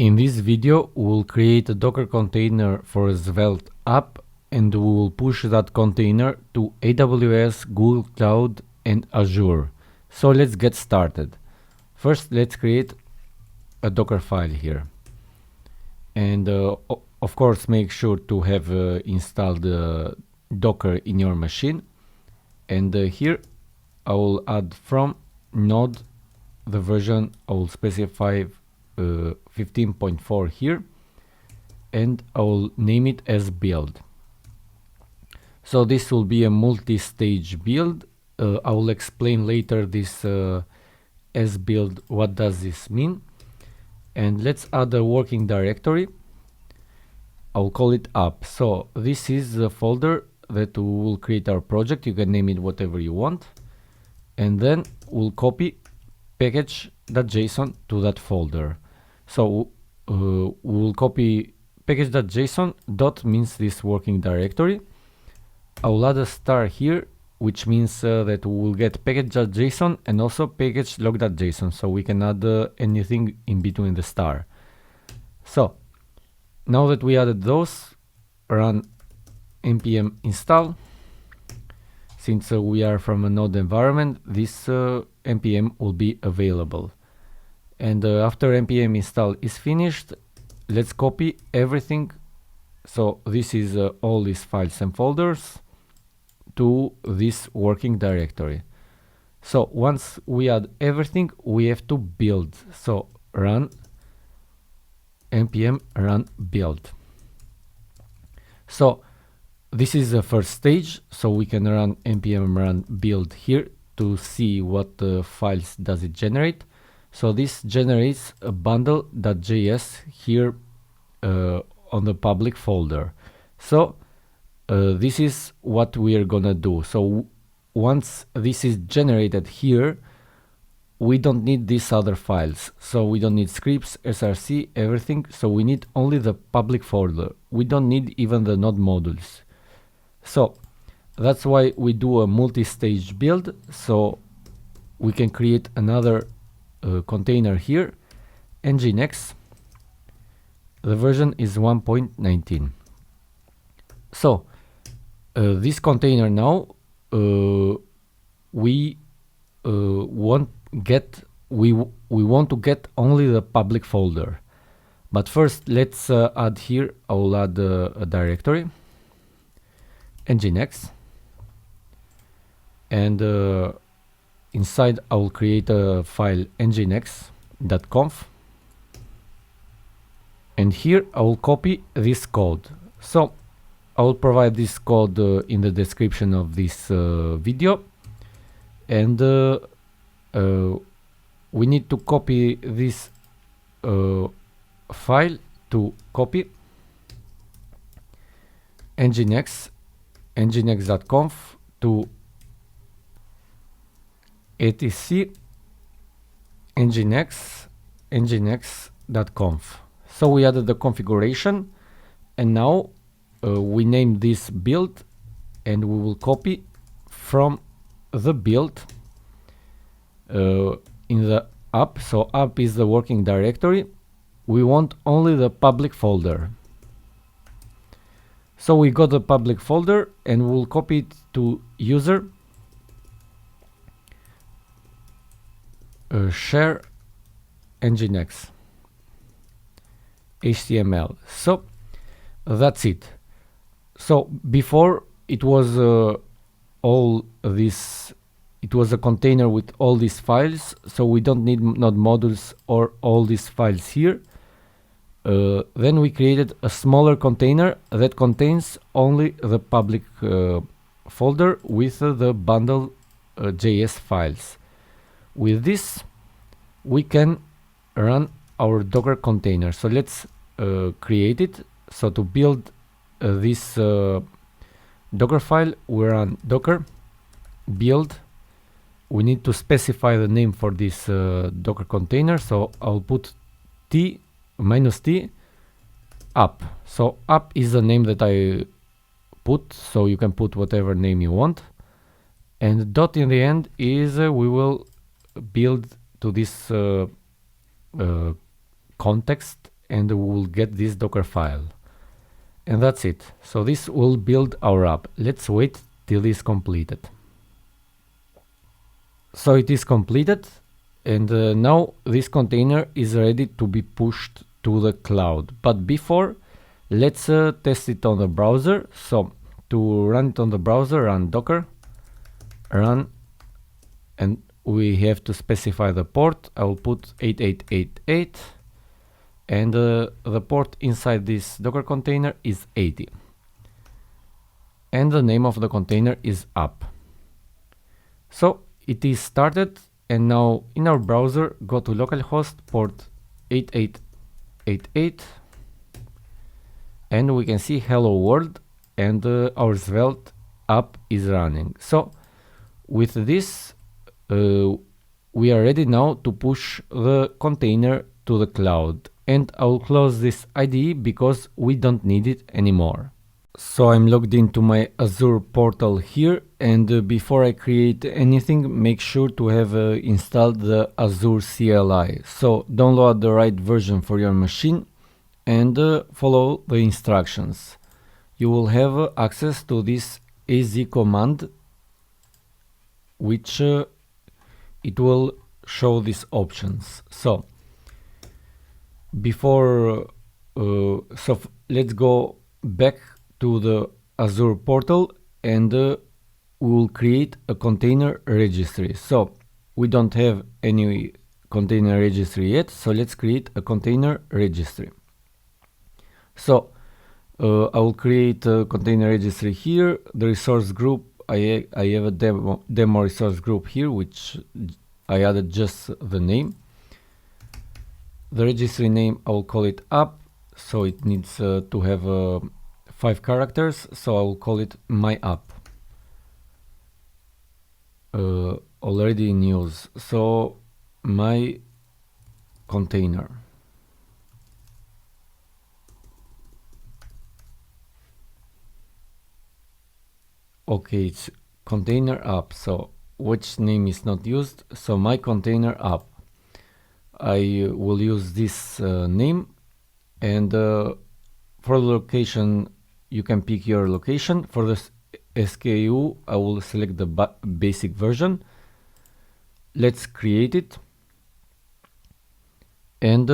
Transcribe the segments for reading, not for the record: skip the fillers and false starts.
In this video, we'll create a Docker container for a Svelte app, and we will push that container to AWS, Google Cloud, and Azure. So let's get started. First, let's create a Docker file here. And of course, make sure to have installed Docker in your machine. And here, I will add from node the version. I will specify 15.4 here, and I will name it as build. So this will be a multi-stage build. I will explain later this as build, what does this mean. And let's add a working directory. I'll call it app. So this is the folder that we will create our project. You can name it whatever you want. And then we'll copy package.json to that folder. So we'll copy package.json. Dot means this working directory. I'll add a star here, which means that we will get package.json and also package log.json. So we can add anything in between the star. So now that we added those, run npm install. Since we are from a node environment, this npm will be available. And after npm install is finished, let's copy everything. So this is all these files and folders to this working directory. So once we add everything, we have to build. So run npm run build. So this is the first stage. So we can run npm run build here to see what files does it generate. So this generates a bundle.js here on the public folder. So this is what we are gonna do. So once this is generated here, we don't need these other files. So we don't need scripts, src, everything. So we need only the public folder. We don't need even the node modules. So that's why we do a multi-stage build. So we can create another container here, nginx. The version is 1.19. So this container now we want to get only the public folder. But first, let's add here. I will add a directory nginx, and inside I will create a file nginx.conf, and here I will copy this code. So I will provide this code in the description of this video, and we need to copy this file to copy nginx.conf to etc nginx.conf. So we added the configuration, and now we name this build, and we will copy from the build in the app. So app is the working directory. We want only the public folder. So we got the public folder, and we'll copy it to user share nginx HTML. So that's it. So before it was all this, it was a container with all these files. So we don't need node modules or all these files here. Then we created a smaller container that contains only the public folder with the bundle JS files. With this, we can run our Docker container. So let's create it. So to build this Docker file, we run docker build. We need to specify the name for this Docker container. So I'll put -t app. So app is the name that I put. So you can put whatever name you want. And dot in the end is we will build to this context and we will get this Docker file. And that's it. So this will build our app. Let's wait till it's completed. So it is completed, and now this container is ready to be pushed to the cloud. But before, let's test it on the browser. So to run it on the browser, run docker run, and we have to specify the port. I will put 8888, and the port inside this Docker container is 80, and the name of the container is app. So it is started, and now in our browser, go to localhost port 8888, and we can see hello world, and our Svelte app is running. So with this, we are ready now to push the container to the cloud. And I'll close this IDE because we don't need it anymore. So I'm logged into my Azure portal here, and before I create anything, make sure to have installed the Azure CLI. So download the right version for your machine and follow the instructions. You will have access to this AZ command, which it will show these options. So before let's go back to the Azure portal, and we will create a container registry. So we don't have any container registry yet, so let's create a container registry. So I will create a container registry here. The resource group, I have a demo resource group here, which I added just the name. The registry name, I will call it app, so it needs to have 5 characters, so I will call it my app. Already in use, so my container. Okay, it's container app, so which name is not used, so my container app. I will use this name, and for the location, you can pick your location. For the SKU, I will select the basic version. Let's create it, and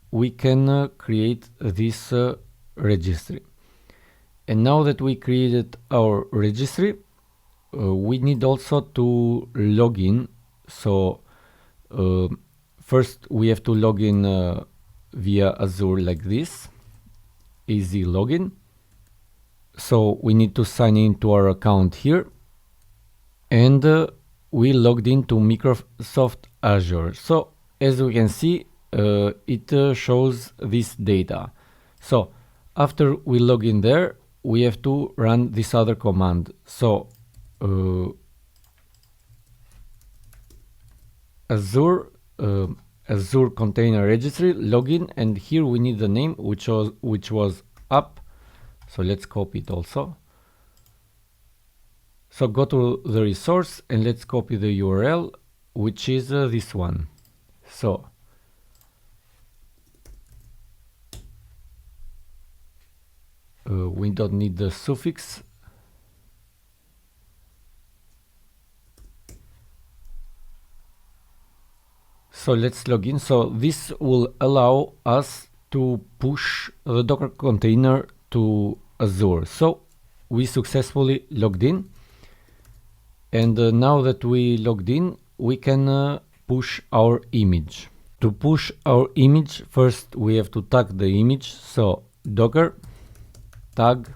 we can create this registry. And now that we created our registry, we need also to log in. So first we have to log in via Azure like this, easy login. So we need to sign into our account here, and we logged into Microsoft Azure. So as we can see, it shows this data. So after we log in there, we have to run this other command. So Azure Container Registry login, and here we need the name, which was app. So let's copy it also. So go to the resource and let's copy the URL, which is this one. So we don't need the suffix. So let's log in. So this will allow us to push the Docker container to Azure. So we successfully logged in, and now that we logged in, we can push our image. To push our image, first we have to tag the image. So Docker tag,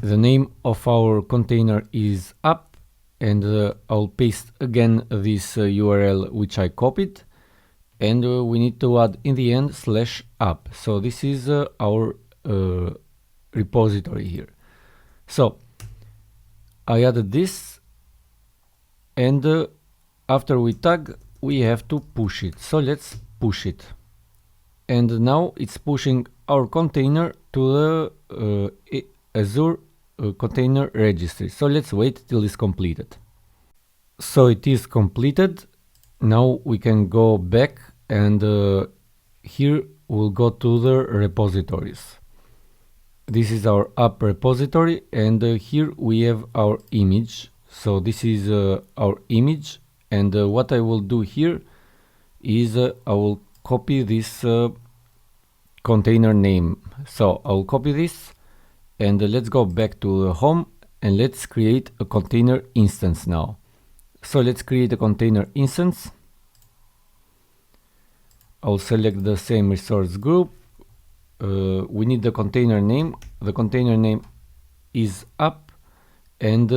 the name of our container is app, and I'll paste again this URL which I copied, and we need to add in the end /app. So this is our repository here. So I added this, and after we tag, we have to push it. So let's push it, and now it's pushing our container to the Azure Container Registry. So let's wait till it's completed. So it is completed. Now we can go back and here we'll go to the repositories. This is our app repository, and here we have our image. So this is our image, and what I will do here is I will copy this container name. So I'll copy this, and let's go back to home, and let's create a container instance now. So let's create a container instance. I'll select the same resource group. We need the container name. The container name is app, and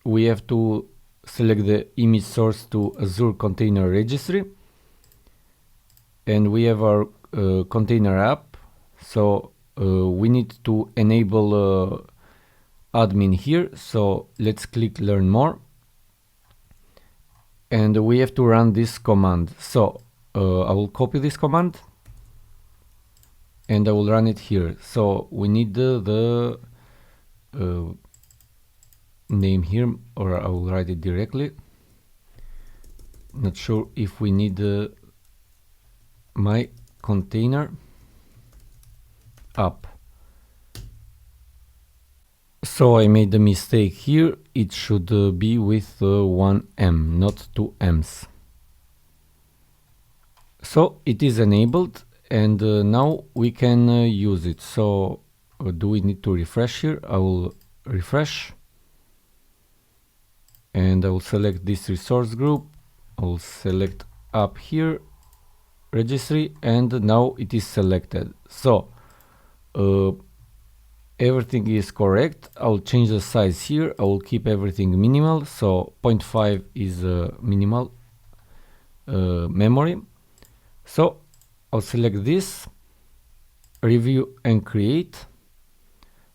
we have to select the image source to Azure Container Registry, and we have our container app. So we need to enable admin here. So let's click learn more, and we have to run this command. So I will copy this command and I will run it here. So we need the name here, or I will write it directly. Not sure if we need my container app. So I made a mistake here. It should be with one M, not two M's. So it is enabled, and now we can use it. So do we need to refresh here? I will refresh, and I will select this resource group. I will select app here, registry, and now it is selected. So everything is correct. I'll change the size here. I will keep everything minimal. So 0.5 is minimal memory. So I'll select this, review and create.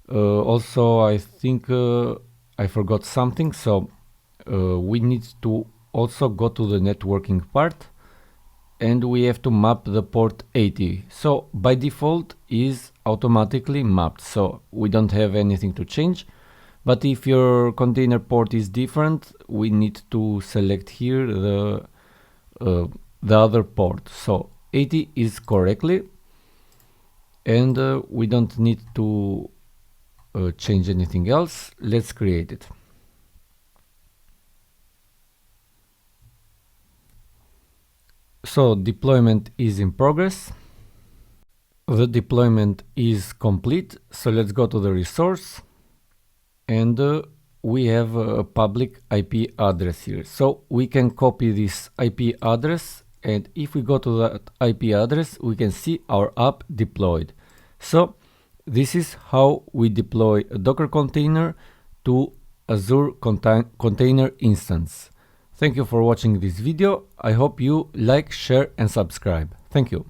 Also, I think I forgot something. So we need to also go to the networking part, and we have to map the port 80. So by default is automatically mapped, so we don't have anything to change. But if your container port is different, we need to select here the other port. So 80 is correctly, and we don't need to change anything else. Let's create it. So deployment is in progress. The deployment is complete. So let's go to the resource, and we have a public IP address here. So we can copy this IP address, and if we go to that IP address, we can see our app deployed. So this is how we deploy a Docker container to Azure Container Instance. Thank you for watching this video. I hope you like, share and subscribe. Thank you.